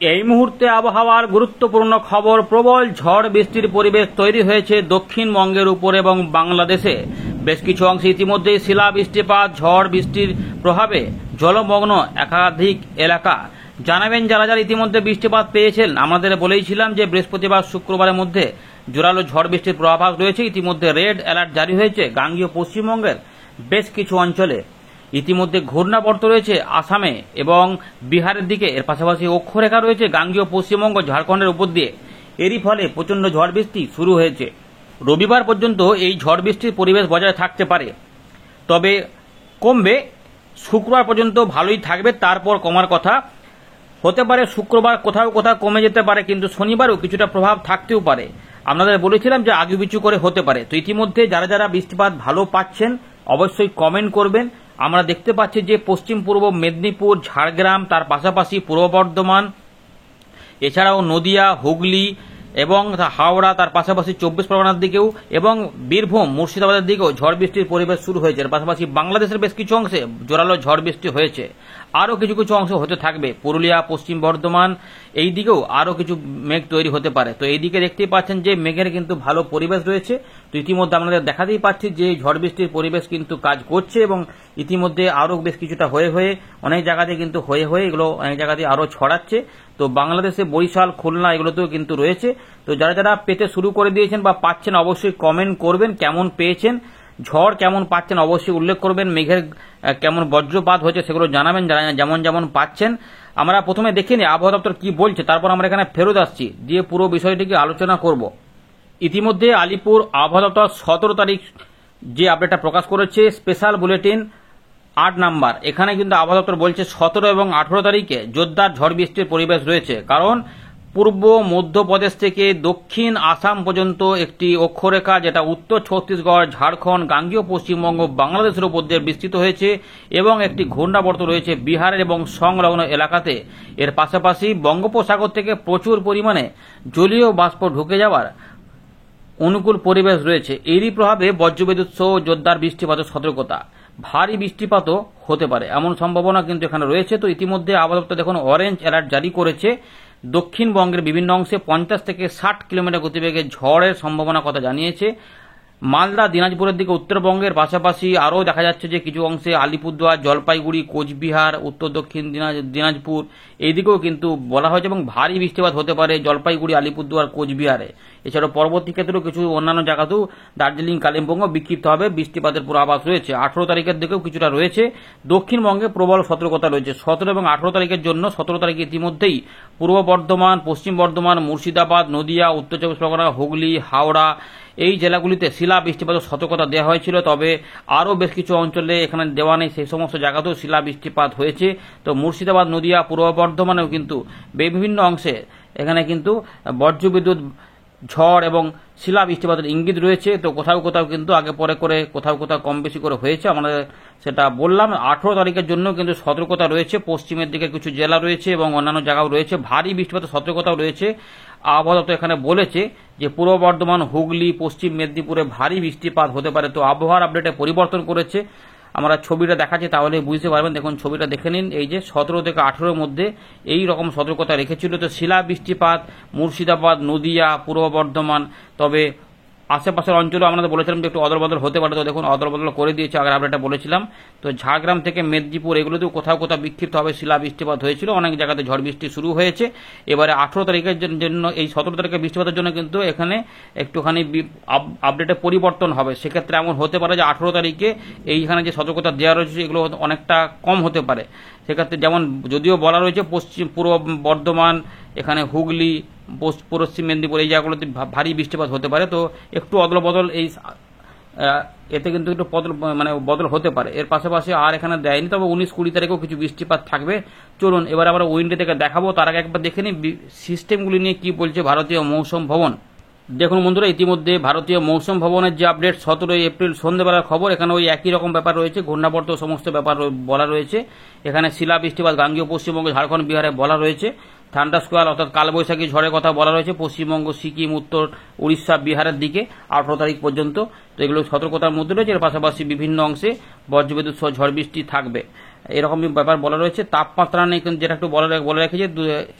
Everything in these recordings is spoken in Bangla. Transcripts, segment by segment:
এই মুহূর্তে আবহাওয়ার গুরুত্বপূর্ণ খবর। প্রবল ঝড় বৃষ্টির পরিবেশ তৈরি হয়েছে দক্ষিণবঙ্গের উপর এবং বাংলাদেশে বেশ কিছু অংশে ইতিমধ্যেই শিলা বৃষ্টিপাত, ঝড় বৃষ্টির প্রভাবে জলমগ্ন একাধিক এলাকা। জানাবেন যারা যারা ইতিমধ্যে বৃষ্টিপাত পেয়েছেন। আমাদের বলেইছিলাম যে বৃহস্পতিবার শুক্রবারের মধ্যে জোরালো ঝড় বৃষ্টির পূর্বাভাস রয়েছে। ইতিমধ্যে রেড অ্যালার্ট জারি হয়েছে গাঙ্গেয় পশ্চিমবঙ্গের বেশ কিছু অঞ্চলে। ইতিমধ্যে ঘূর্ণাবর্ত রয়েছে আসামে এবং বিহারের দিকে। এর পাশাপাশি অক্ষরেখা রয়েছে গাঙ্গেয় পশ্চিমবঙ্গ, ঝাড়খণ্ডের উপর দিয়ে। এরই ফলে প্রচণ্ড ঝড় বৃষ্টি শুরু হয়েছে। রবিবার পর্যন্ত এই ঝড় বৃষ্টির পরিবেশ বজায় থাকতে পারে, তবে কমবে। শুক্রবার পর্যন্ত ভালোই থাকবে, তারপর কমার কথা। হতে পারে শুক্রবার কোথাও কোথাও কমে যেতে পারে, কিন্তু শনিবারও কিছুটা প্রভাব থাকতেও পারে। আপনাদের বলেছিলাম যে আগে পিছু করে হতে পারে। তো ইতিমধ্যে যারা যারা বৃষ্টিপাত ভালো পাচ্ছেন অবশ্যই কমেন্ট করবেন। আমরা দেখতে পাচ্ছি যে পশ্চিম পূর্ব মেদিনীপুর, ঝাড়গ্রাম, তার পাশাপাশি পূর্ব বর্ধমান, এছাড়াও নদিয়া, হুগলি এবং হাওড়া, তার পাশাপাশি 24 পরগনার দিকেও এবং বীরভূম, মুর্শিদাবাদের দিকেও ঝড় বৃষ্টির পরিবেশ শুরু হয়েছে। এর পাশাপাশি বাংলাদেশের বেশ কিছু অংশে জোরালো ঝড় বৃষ্টি হয়েছে। আরও কিছু কিছু অংশ হতে থাকবে। পুরুলিয়া, পশ্চিম বর্ধমান এই দিকেও আরও কিছু মেঘ তৈরি হতে পারে। তো এই দিকে দেখতেই পাচ্ছেন যে মেঘের কিন্তু ভালো পরিবেশ রয়েছে। তো ইতিমধ্যে আমাদের দেখাতেই পাচ্ছি যে ঝড় বৃষ্টির পরিবেশ কিন্তু কাজ করছে এবং ইতিমধ্যে আরও বেশ কিছুটা হয়ে অনেক জায়গাতে কিন্তু হয়ে এগুলো অনেক জায়গাতে আরও ছড়াচ্ছে। তো বাংলাদেশে বরিশাল, খুলনা এগুলোতেও কিন্তু রয়েছে। তো যারা যারা পেতে শুরু করে দিয়েছেন বা পাচ্ছেন অবশ্যই কমেন্ট করবেন কেমন পেয়েছেন, ঝড় কেমন পাচ্ছেন অবশ্যই উল্লেখ করবেন, মেঘের কেমন বজ্রপাত হয়েছে সেগুলো জানাবেন যেমন যেমন পাচ্ছেন। আমরা প্রথমে দেখে নিই আবহাওয়া দপ্তর কি বলছে, তারপর আমরা এখানে ফেরত আসছি, দিয়ে পুরো বিষয়টিকে আলোচনা করব। ইতিমধ্যে আলিপুর আবহাওয়া দপ্তর 17 তারিখ যে আপডেটটা প্রকাশ করেছে, স্পেশাল বুলেটিন 8 নাম্বার। এখানে কিন্তু আবহাওয়া দপ্তর বলছে 17 এবং 18 তারিখে জোরদার ঝড় বৃষ্টির পরিবেশ রয়েছে। কারণ পূর্ব মধ্যপ্রদেশ থেকে দক্ষিণ আসাম পর্যন্ত একটি অক্ষরেখা, যেটা উত্তর ছত্তিশগড়, ঝাড়খণ্ড, গাঙ্গেয় পশ্চিমবঙ্গ, বাংলাদেশের উপর দিয়ে বিস্তৃত হয়েছে এবং একটি ঘূর্ণাবর্ত রয়েছে বিহারের এবং সংলগ্ন এলাকাতে। এর পাশাপাশি বঙ্গোপসাগর থেকে প্রচুর পরিমাণে জলীয় বাষ্প ঢুকে যাওয়ার অনুকূল পরিবেশ রয়েছে। এরই প্রভাবে বজ্রবিদ্যুৎ সহ জোরদার বৃষ্টিপাতের সতর্কতা, ভারী বৃষ্টিপাতও হতে পারে এমন সম্ভাবনা কিন্তু এখানে রয়েছে। তো ইতিমধ্যে আবহাওয়া দপ্তর দেখুন অরেঞ্জ অ্যালার্ট জারি করেছে। দক্ষিণবঙ্গের বিভিন্ন অংশে 50 থেকে 60 কিলোমিটার গতিবেগে ঝড়ের সম্ভাবনা কথা জানিয়েছে। মালদা, দিনাজপুরের দিকে উত্তরবঙ্গের পাশাপাশি আরও দেখা যাচ্ছে যে কিছু অংশে আলিপুরদুয়ার, জলপাইগুড়ি, কোচবিহার, উত্তর দক্ষিণ দিনাজপুর এই দিকেও কিন্তু বলা হয়েছে এবং ভারী বৃষ্টিপাত হতে পারে জলপাইগুড়ি, আলিপুরদুয়ার, কোচবিহারে। এছাড়াও পরবর্তী ক্ষেত্রেও কিছু অন্যান্য জায়গাতেও দার্জিলিং, কালিম্পংও বিক্ষিপ্তভাবে বৃষ্টিপাতের পূর্বাভাস রয়েছে। 18 তারিখের দিকেও কিছুটা রয়েছে। দক্ষিণবঙ্গে প্রবল সতর্কতা রয়েছে 17 এবং 18 তারিখের জন্য। 17 তারিখে ইতিমধ্যেই পূর্ব বর্ধমান, পশ্চিম বর্ধমান, মুর্শিদাবাদ, নদিয়া, উত্তর 24 পরগনা, হুগলি, হাওড়া এই জেলাগুলিতে শিলা বৃষ্টিপাতের সতর্কতা দেওয়া হয়েছিল। তবে আরও বেশ কিছু অঞ্চলে এখানে দেওয়া নেই, সেই সমস্ত জায়গাতেও শিলা বৃষ্টিপাত হয়েছে। তো মুর্শিদাবাদ, নদিয়া, পূর্ব বর্ধমানেও কিন্তু বিভিন্ন অংশে এখানে কিন্তু বজ্রবিদ্যুৎ, ঝড় এবং শিলা বৃষ্টিপাতের ইঙ্গিত রয়েছে। তো কোথাও কোথাও কিন্তু আগে পরে করে কোথাও কোথাও কম বেশি করে হয়েছে, আমরা সেটা বললাম। 18 তারিখের জন্য কিন্তু সতর্কতা রয়েছে। পশ্চিমের দিকে কিছু জেলা রয়েছে এবং অন্যান্য জায়গাও রয়েছে, ভারী বৃষ্টিপাতের সতর্কতাও রয়েছে। আবহাওয়া দপ্তর এখানে বলেছে যে পূর্ব বর্ধমান, হুগলি, পশ্চিম মেদিনীপুরে ভারী বৃষ্টিপাত হতে পারে। তো আবহাওয়ার আপডেটে পরিবর্তন করেছে। আমরা ছবিটা দেখাচ্ছি তাহলে বুঝতে পারবেন। দেখুন ছবিটা দেখে নিন। এই যে 17 থেকে 18-র মধ্যে এই রকম সতর্কতা রেখেছিল। তো শিলা বৃষ্টিপাত মুর্শিদাবাদ, নদিয়া, পূর্ব বর্ধমান, তবে আশেপাশের অঞ্চলে আমরা বলেছিলাম যে একটু অদলবদল হতে পারে। তো দেখুন অদলবদল করে দিয়েছে, আগের আপডেটটা বলেছিলাম। তো ঝাড়গ্রাম থেকে মেদিনীপুর এগুলোতেও কোথাও কোথাও বিক্ষিপ্তভাবে শিলা বৃষ্টিপাত হয়েছিল, অনেক জায়গাতে ঝড় বৃষ্টি শুরু হয়েছে। এবারে 18 তারিখের জন্য এই 17 তারিখের বৃষ্টিপাতের জন্য কিন্তু এখানে একটুখানি আপডেটে পরিবর্তন হবে। সেক্ষেত্রে এমন হতে পারে যে 18 তারিখে এইখানে যে সতর্কতা দেওয়া রয়েছে এগুলো অনেকটা কম হতে পারে। সেক্ষেত্রে যেমন যদিও বলা রয়েছে পূর্ব বর্ধমান, এখানে হুগলি, পশ্চিম মেদিনীপুর এই জায়গাগুলোতে ভারী বৃষ্টিপাত হতে পারে। তো একটু অদল বদল এতে কিন্তু একটু বদল হতে পারে। এর পাশাপাশি আর এখানে দেয়নি, তবে 19-20 তারিখেও কিছু বৃষ্টিপাত থাকবে। চলুন এবার আমরা উইন্ডো থেকে দেখাবো, তার আগে একবার দেখে নিই সিস্টেমগুলি নিয়ে কি বলছে ভারতীয় মৌসুম ভবন। দেখুন বন্ধুরা, ইতিমধ্যে ভারতীয় মৌসুম ভবনের যে আপডেট 17 এপ্রিল সন্ধ্যেবেলার খবর, এখানে ওই একই রকম ব্যাপার রয়েছে, ঘূর্ণাবর্ত সমস্ত ব্যাপার বলা রয়েছে। এখানে শিলা বৃষ্টিপাত গাঙ্গেয় পশ্চিমবঙ্গ, ঝাড়খণ্ড, বিহারে বলা রয়েছে। থান্ডারস্কোয়ার অর্থাৎ কালবৈশাখী ঝড়ের কথা বলা রয়েছে পশ্চিমবঙ্গ, সিকিম, উত্তর উড়িষ্যা, বিহারের দিকে 18 তারিখ পর্যন্ত। তো এগুলো সতর্কতার মধ্যে রয়েছে। এর পাশাপাশি বিভিন্ন অংশে বজ্রবিদ্যুৎ সহ ঝড় বৃষ্টি থাকবে, এরকম ব্যাপার বলা রয়েছে। তাপমাত্রা নেই কিন্তু যেটা একটু বলে রেখেছে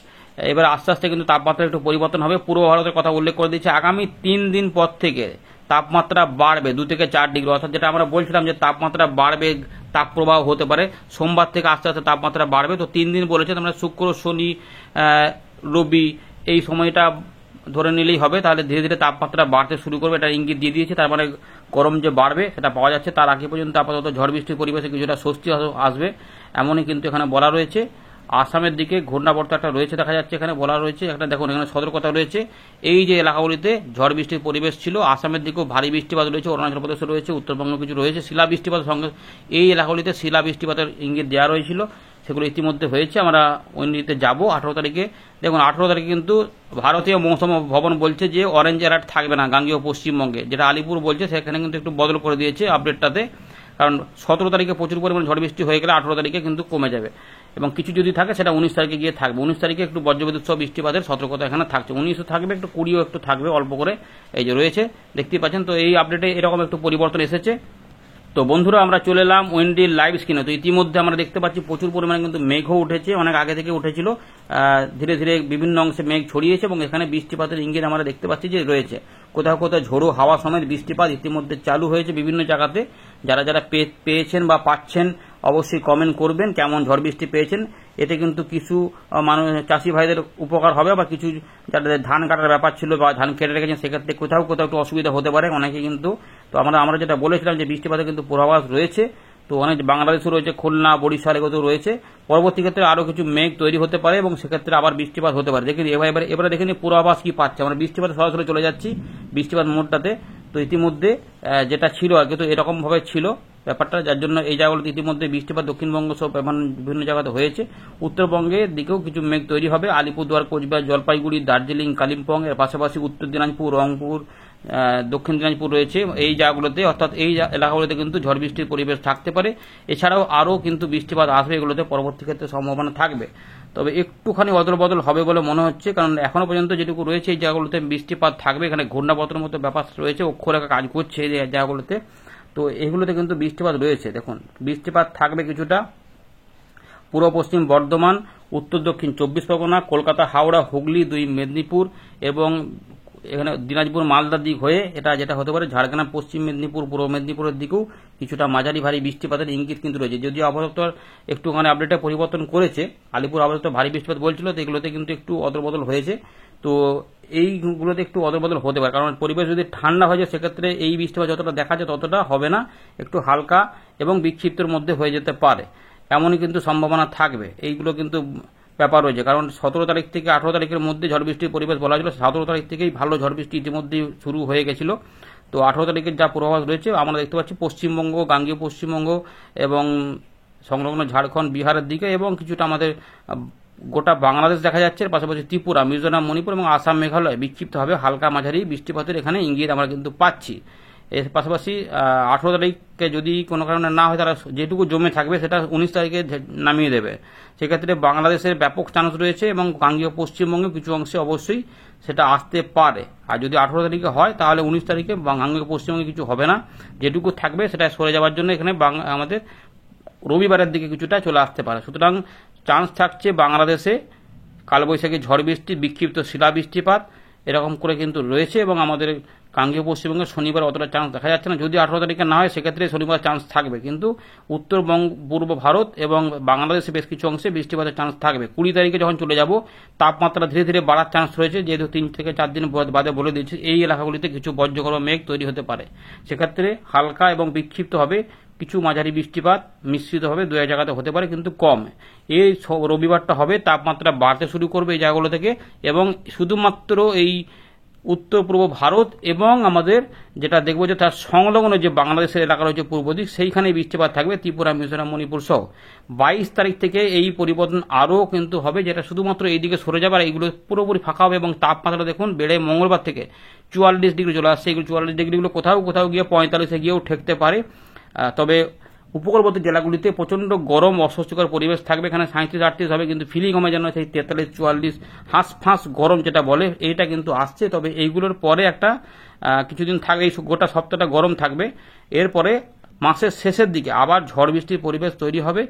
এবার আস্তে আস্তে কিন্তু তাপমাত্রা একটু পরিবর্তন হবে। পূর্ব ভারতের কথা উল্লেখ করে দিচ্ছে, আগামী 3 দিন পর থেকে তাপমাত্রা বাড়বে 2 থেকে 4 ডিগ্রি, অর্থাৎ যেটা আমরা বলছিলাম যে তাপমাত্রা বাড়বে, তাপপ্রবাহ হতে পারে, সোমবার থেকে আস্তে আস্তে তাপমাত্রা বাড়বে। তো 3 দিন বলেছে, তোমরা শুক্র, শনি, রবি এই সময়টা ধরে নিলেই হবে, তাহলে ধীরে ধীরে তাপমাত্রা বাড়তে শুরু করবে, এটা ইঙ্গিত দিয়ে দিয়েছে। তার মানে গরম যে বাড়বে সেটা পাওয়া যাচ্ছে। তার আগে পর্যন্ত আপাতত ঝড় বৃষ্টির পরিবেশে কিছুটা স্বস্তি আসবে, এমনই কিন্তু এখানে বলা রয়েছে। আসামের দিকে ঘূর্ণাবর্ত একটা রয়েছে দেখা যাচ্ছে, এখানে বলা রয়েছে একটা, দেখুন এখানে সতর্কতা রয়েছে। এই যে এলাকাগুলিতে ঝড় বৃষ্টির পরিবেশ ছিল, আসামের দিকেও ভারী বৃষ্টিপাত রয়েছে, অরুণাচল প্রদেশে রয়েছে, উত্তরবঙ্গ কিছু রয়েছে, শিলা বৃষ্টিপাত সঙ্গে এই এলাকাগুলিতে শিলা বৃষ্টিপাতের ইঙ্গিত দেওয়া রয়েছিল, সেগুলো ইতিমধ্যে হয়েছে। আমরা ওইদিকে যাব 18 তারিখে। দেখুন 18 তারিখে কিন্তু ভারতীয় মৌসুম ভবন বলছে যে অরেঞ্জ অ্যালার্ট থাকবে না গাঙ্গেয় পশ্চিমবঙ্গে, যেটা আলিপুর বলছে সেখানে কিন্তু একটু বদল করে দিয়েছে আপডেটটাতে, কারণ 17 তারিখে প্রচুর পরিমাণে ঝড় বৃষ্টি হয়ে গেলে 18 তারিখে কিন্তু কমে যাবে, এবং কিছু যদি থাকে সেটা 19 তারিখে গিয়ে থাকবে। 19 তারিখে একটু বজ্রবিদ্যুৎ সহ বৃষ্টিপাতের সতর্কতা এখানে থাকছে, 19ও থাকবে, একটু 20ও একটু থাকবে অল্প করে, এই যে রয়েছে দেখতেই পাচ্ছেন। তো এই আপডেটে এরকম একটু পরিবর্তন এসেছে। তো বন্ধুরা আমরা চলে এলাম উইন্ডির লাইভ স্ক্রিনে। তো ইতিমধ্যে আমরা দেখতে পাচ্ছি প্রচুর পরিমাণে কিন্তু মেঘও উঠেছে, অনেক আগে থেকে উঠেছিল, ধীরে ধীরে বিভিন্ন অংশে মেঘ ছড়িয়েছে, এবং এখানে বৃষ্টিপাতের ইঙ্গিত আমরা দেখতে পাচ্ছি যে রয়েছে। কোথাও কোথাও ঝোড়ো হাওয়া সমেত বৃষ্টিপাত ইতিমধ্যে চালু হয়েছে বিভিন্ন জায়গাতে। যারা যারা পেয়েছেন বা পাচ্ছেন অবশ্যই কমেন্ট করবেন কেমন ঝড় বৃষ্টি পেয়েছেন। এতে কিন্তু কিছু মানুষ চাষি ভাইদের উপকার হবে, বা কিছু যাদের ধান কাটার ব্যাপার ছিল বা ধান কেটে রেখেছেন সেক্ষেত্রে কোথাও কোথাও একটু অসুবিধা হতে পারে অনেকে কিন্তু। তো আমরা যেটা বলেছিলাম যে বৃষ্টিপাতের কিন্তু পূর্বাভাস রয়েছে, তো অনেক বাংলাদেশও রয়েছে, খুলনা, বরিশাল এগুলো রয়েছে। পরবর্তী ক্ষেত্রে আরও কিছু মেঘ তৈরি হতে পারে এবং সেক্ষেত্রে আবার বৃষ্টিপাত হতে পারে। দেখুন এবারে দেখে নিই পূর্বাভাস কি পাচ্ছে। আমরা বৃষ্টিপাত সরাসরি চলে যাচ্ছি বৃষ্টিপাত মোডটাতে। তো ইতিমধ্যে যেটা ছিল আগে, তো এরকমভাবে ছিল ব্যাপারটা, যার জন্য এই জায়গাগুলোতে ইতিমধ্যে বৃষ্টিপাত দক্ষিণবঙ্গ সব বিভিন্ন জায়গাতে হয়েছে। উত্তরবঙ্গের দিকেও কিছু মেঘ তৈরি হবে, আলিপুরদুয়ার, কোচবিহার, জলপাইগুড়ি, দার্জিলিং, কালিম্পং, এর পাশাপাশি উত্তর দিনাজপুর, রংপুর, দক্ষিণ দিনাজপুর রয়েছে এই জায়গাগুলোতে, অর্থাৎ এই এলাকাগুলোতে কিন্তু ঝড় বৃষ্টির পরিবেশ থাকতে পারে। এছাড়াও আরও কিন্তু বৃষ্টিপাত আসবে, এগুলোতে পরবর্তী ক্ষেত্রে সম্ভাবনা থাকবে, তবে একটুখানি অদল বদল হবে বলে মনে হচ্ছে, কারণ এখনো পর্যন্ত যেটুকু রয়েছে এই জায়গাগুলোতে বৃষ্টিপাত থাকবে। এখানে ঘূর্ণাবর্তের মতো ব্যাপার রয়েছে, অক্ষরেখা কাজ করছে এই জায়গাগুলোতে, তো এগুলোতে কিন্তু বৃষ্টিপাত রয়েছে। দেখুন বৃষ্টিপাত থাকবে কিছুটা পূর্ব পশ্চিম বর্ধমান, উত্তর দক্ষিণ 24 পরগনা, কলকাতা, হাওড়া, হুগলি, 2 মেদিনীপুর, এবং এখানে দিনাজপুর, মালদার দিক হয়ে এটা যেটা হতে পারে ঝাড়গ্রাম, পশ্চিম মেদিনীপুর, পূর্ব মেদিনীপুরের দিকেও কিছুটা মাঝারি ভারী বৃষ্টিপাতের ইঙ্গিত কিন্তু রয়েছে। যদিও আবহাওয়া একটুখানি আপডেটে পরিবর্তন করেছে, আলিপুর আবহাওয়া ভারী বৃষ্টিপাত বলছিল, তো এগুলোতে কিন্তু একটু অদলবদল হয়েছে। তো এইগুলোতে একটু অদলবদল হতে পারে, কারণ পরিবেশ যদি ঠান্ডা হয়ে যায় সেক্ষেত্রে এই বৃষ্টিপাত যতটা দেখা যায় ততটা হবে না, একটু হালকা এবং বিক্ষিপ্তের মধ্যে হয়ে যেতে পারে, এমনই কিন্তু সম্ভাবনা থাকবে। এইগুলো কিন্তু ব্যাপার রয়েছে, কারণ 17 তারিখ থেকে 18 তারিখের মধ্যে ঝড় বৃষ্টির পরিবেশ বলা হয়েছিল। 17 তারিখ থেকেই ভালো ঝড় বৃষ্টি ইতিমধ্যেই শুরু হয়ে গেছিল। তো 18 তারিখের যা পূর্বাভাস রয়েছে আমরা দেখতে পাচ্ছি পশ্চিমবঙ্গ, গাঙ্গেয় পশ্চিমবঙ্গ এবং সংলগ্ন ঝাড়খণ্ড, বিহারের দিকে, এবং কিছুটা আমাদের গোটা বাংলাদেশ দেখা যাচ্ছে, পাশাপাশি ত্রিপুরা, মিজোরাম, মণিপুর এবং আসাম, মেঘালয় বিক্ষিপ্তভাবে হালকা মাঝারি বৃষ্টিপাতের এখানে ইঙ্গিত আমরা কিন্তু পাচ্ছি। এর পাশাপাশি 18 তারিখে যদি কোনো কারণে না হয়, তারা যেটুকু জমে থাকবে সেটা 19 তারিখে নামিয়ে দেবে। সেক্ষেত্রে বাংলাদেশের ব্যাপক চান্স রয়েছে, এবং গাঙ্গেয় পশ্চিমবঙ্গে কিছু অংশে অবশ্যই সেটা আসতে পারে। আর যদি 18 তারিখে হয় তাহলে 19 তারিখে গাঙ্গেয় পশ্চিমবঙ্গে কিছু হবে না, যেটুকু থাকবে সেটা সরে যাওয়ার জন্য এখানে আমাদের রবিবারের দিকে কিছুটা চলে আসতে পারে। সুতরাং চান্স থাকছে বাংলাদেশে কালবৈশাখী ঝড় বৃষ্টি, বিক্ষিপ্ত শিলা বৃষ্টিপাত এরকম করে কিন্তু রয়েছে, এবং আমাদের গাঙ্গেয় পশ্চিমবঙ্গে শনিবার অতটা চান্স দেখা যাচ্ছে না। যদি 18 তারিখে না হয় সেক্ষেত্রে শনিবার চান্স থাকবে, কিন্তু উত্তরবঙ্গ, পূর্ব ভারত এবং বাংলাদেশে বেশ কিছু অংশে বৃষ্টিপাতের চান্স থাকবে। 20 তারিখে যখন চলে যাব তাপমাত্রা ধীরে ধীরে বাড়ার চান্স রয়েছে, যেহেতু 3 থেকে 4 দিন বাদে বলে দিয়েছি এই এলাকাগুলিতে কিছু বজ্রগর্ভ মেঘ তৈরি হতে পারে। সেক্ষেত্রে হালকা এবং বিক্ষিপ্ত হবে, কিছু মাঝারি বৃষ্টিপাত মিশ্রিত হবে, 2 জায়গাতে হতে পারে কিন্তু কম। এই রবিবারটা হবে তাপমাত্রা বাড়তে শুরু করবে এই জায়গাগুলো থেকে, এবং শুধুমাত্র এই উত্তর পূর্ব ভারত এবং আমাদের যেটা দেখবো যে তার সংলগ্ন যে বাংলাদেশের এলাকা রয়েছে পূর্ব দিক, সেইখানে বৃষ্টিপাত থাকবে, ত্রিপুরা, মিজোরাম, মণিপুর সহ। 22 তারিখ থেকে এই পরিবর্তন আরও কিন্তু হবে, যেটা শুধুমাত্র এই দিকে সরে যাবে আর এইগুলো পুরোপুরি ফাঁকা হবে, এবং তাপমাত্রা দেখুন বেড়ে মঙ্গলবার থেকে 44 ডিগ্রি চলে আসছে। এগুলো 44 ডিগ্রিগুলো কোথাও কোথাও গিয়ে 45-এ গিয়েও ঠেকতে পারে। তবে উপকূলবর্তী জেলাগুলিতে প্রচন্ড গরম, অস্বস্তিকর পরিবেশ থাকবে, এখানে 37-38 হবে, কিন্তু ফিলিং হবে যেন সেই 43-44 হাঁসফাঁস গরম যেটা বলে, এইটা কিন্তু আসছে। তবে এইগুলোর পরে একটা কিছুদিন থাকবে, এই গোটা সপ্তাহটা গরম থাকবে। এরপরে মাসের শেষের দিকে আবার ঝড় বৃষ্টির পরিবেশ তৈরি হবে,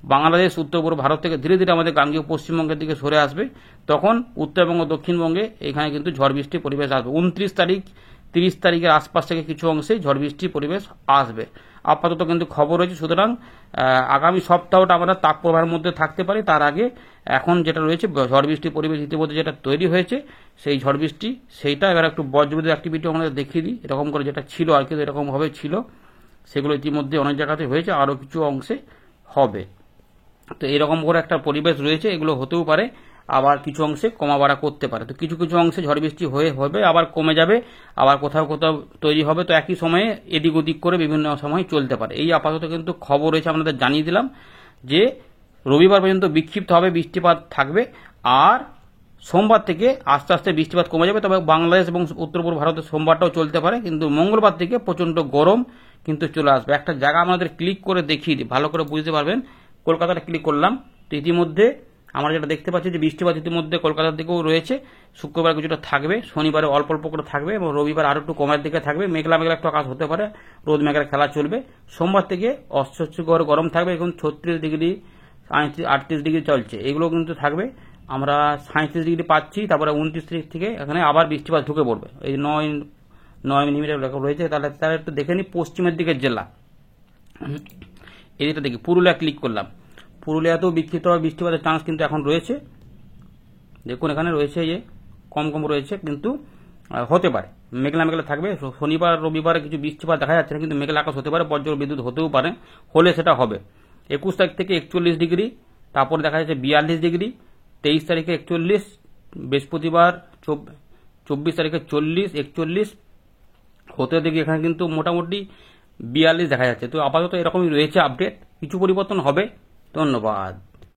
বাংলাদেশ উত্তর পূর্ব ভারত থেকে ধীরে ধীরে আমাদের গাঙ্গেয় পশ্চিমবঙ্গের দিকে সরে আসবে, তখন উত্তরবঙ্গ দক্ষিণবঙ্গে এখানে কিন্তু ঝড় বৃষ্টির পরিবেশ আসবে। 29 তারিখ 30 তারিখের আশপাশ থেকে কিছু অংশে ঝড় বৃষ্টির পরিবেশ আসবে আপাতত কিন্তু খবর রয়েছে। সুতরাং আগামী সপ্তাহটা আমরা তাপপ্রবাহের মধ্যে থাকতে পারি। তার আগে এখন যেটা রয়েছে ঝড় বৃষ্টির পরিবেশ ইতিমধ্যে যেটা তৈরি হয়েছে, সেই ঝড় বৃষ্টি সেইটা এবার একটু বজ্রবিদ্যুৎ অ্যাক্টিভিটি আমাদের দেখিয়ে দিই। এরকম করে যেটা ছিল আর কি এরকমভাবে ছিল, সেগুলো ইতিমধ্যে অনেক জায়গাতে হয়েছে, আরও কিছু অংশে হবে। তো এরকম করে একটা পরিবেশ রয়েছে, এগুলো হতেও পারে, আবার কিছু অংশে কমা বাড়া করতে পারে। তো কিছু কিছু অংশে ঝড় বৃষ্টি হবে, আবার কমে যাবে, আবার কোথাও কোথাও তৈরি হবে। তো একই সময়ে এদিক ওদিক করে বিভিন্ন সময় চলতে পারে। এই আপাতত কিন্তু খবর রয়েছে, আপনাদের জানিয়ে দিলাম যে রবিবার পর্যন্ত বিক্ষিপ্তভাবে বৃষ্টিপাত থাকবে, আর সোমবার থেকে আস্তে আস্তে বৃষ্টিপাত কমে যাবে। তবে বাংলাদেশ এবং উত্তর পূর্ব ভারতের সোমবারটাও চলতে পারে, কিন্তু মঙ্গলবার থেকে প্রচন্ড গরম কিন্তু চলে আসবে। একটা জায়গা আমাদের ক্লিক করে দেখিয়ে দিই, ভালো করে বুঝতে পারবেন। কলকাতাটা ক্লিক করলাম, তো ইতিমধ্যে আমরা যেটা দেখতে পাচ্ছি যে বৃষ্টিপাত ইতিমধ্যে কলকাতার দিকেও রয়েছে। শুক্রবার কিছুটা থাকবে, শনিবারে অল্প অল্প করে থাকবে, এবং রবিবার আরো একটু কমের দিকে থাকবে। মেঘলা মেঘলা একটু আকাশ হতে পারে, রোদ মেঘের খেলা চলবে। সোমবার থেকে অস্বস্তিকর গরম থাকবে, এখন 36 ডিগ্রি 38 ডিগ্রি চলছে, এগুলো কিন্তু থাকবে। আমরা 37 ডিগ্রি পাচ্ছি, তারপরে 29 তারিখ থেকে এখানে আবার বৃষ্টিপাত ঢুকে পড়বে। এই 9 মিলিমিটার রয়েছে। তাহলে একটু দেখে নিই পশ্চিমের দিকের জেলা। এদিকটা দেখি, পুরুলিয়া ক্লিক করলাম। পুরুলিয়াতেও বিক্ষিপ্তভাবে বৃষ্টিপাতের চান্স কিন্তু এখন রয়েছে। দেখুন এখানে রয়েছে, কম কম রয়েছে, কিন্তু হতে পারে। মেঘলা মেঘলা থাকবে। শনিবার রবিবারে কিছু বৃষ্টিপাত দেখা যাচ্ছে না, কিন্তু মেঘলা আকাশ হতে পারে, বজ্র বিদ্যুৎ হতেও পারে, হলে সেটা হবে। 21 তারিখ থেকে 41 ডিগ্রি, তারপর দেখা যাচ্ছে 42 ডিগ্রি, 23 তারিখে 41, বৃহস্পতিবার 24 তারিখে 40, 41 হতে দেখি এখানে কিন্তু মোটামুটি 42 দেখা যাচ্ছে। তো আপাতত এরকমই রয়েছে আপডেট, কিছু পরিবর্তন হবে। ধন্যবাদ।